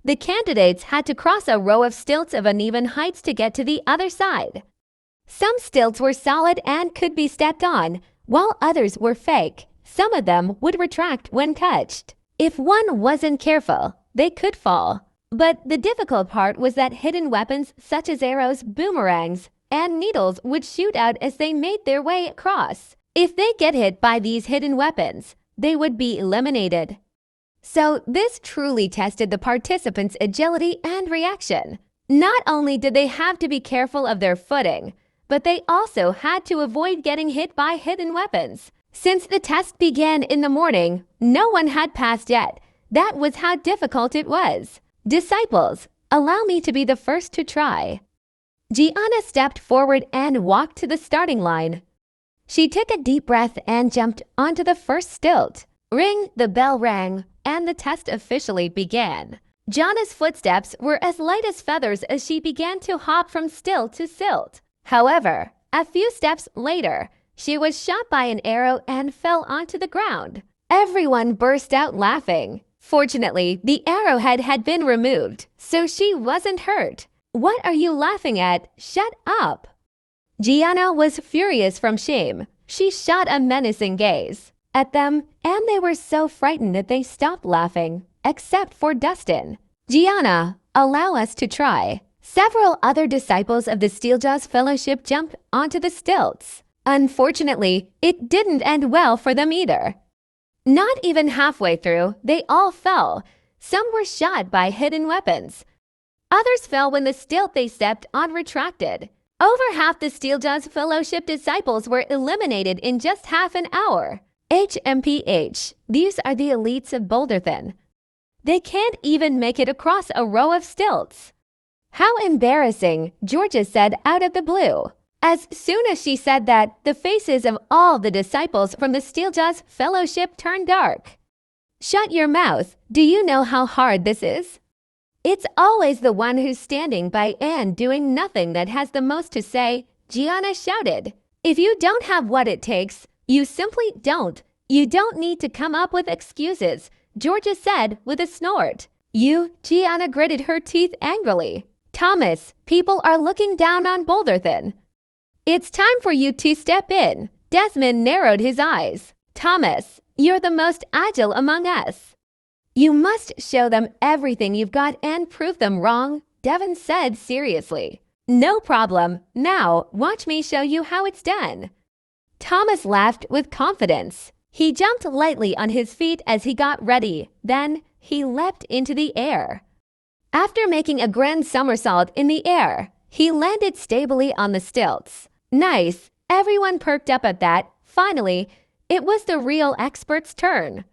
The candidates had to cross a row of stilts of uneven heights to get to the other side. Some stilts were solid and could be stepped on, while others were fake. Some of them would retract when touched. If one wasn't careful, they could fall. But the difficult part was that hidden weapons such as arrows, boomerangs, and needles would shoot out as they made their way across. If they get hit by these hidden weapons, they would be eliminated. So this truly tested the participants' agility and reaction. Not only did they have to be careful of their footing, but they also had to avoid getting hit by hidden weapons. Since the test began in the morning, no one had passed yet. That was how difficult it was. Disciples, allow me to be the first to try. Gianna stepped forward and walked to the starting line. She took a deep breath and jumped onto the first stilt. Ring, the bell rang, and the test officially began. Gianna's footsteps were as light as feathers as she began to hop from stilt to stilt. However, a few steps later, she was shot by an arrow and fell onto the ground. Everyone burst out laughing. Fortunately, the arrowhead had been removed, so she wasn't hurt. What are you laughing at? Shut up! Gianna was furious from shame. She shot a menacing gaze at them, and they were so frightened that they stopped laughing, except for Dustin. Gianna, allow us to try. Several other disciples of the Steeljaws Fellowship jumped onto the stilts. Unfortunately, it didn't end well for them either. Not even halfway through, they all fell. Some were shot by hidden weapons. Others fell when the stilt they stepped on retracted. Over half the Steeljaws Fellowship disciples were eliminated in just half an hour. HMPH, these are the elites of Boulderthin. They can't even make it across a row of stilts. How embarrassing, Georgia said out of the blue. As soon as she said that, the faces of all the disciples from the Steeljaws Fellowship turned dark. Shut your mouth. Do you know how hard this is? It's always the one who's standing by and doing nothing that has the most to say, Gianna shouted. If you don't have what it takes, you simply don't. You don't need to come up with excuses, Georgia said with a snort. Gianna gritted her teeth angrily. Thomas, people are looking down on Boulderthin. It's time for you to step in. Desmond narrowed his eyes. Thomas, you're the most agile among us. You must show them everything you've got and prove them wrong, Devin said seriously. No problem. Now, watch me show you how it's done. Thomas laughed with confidence. He jumped lightly on his feet as he got ready. Then, he leapt into the air. After making a grand somersault in the air, he landed stably on the stilts. Nice. Everyone perked up at that. Finally, it was the real expert's turn.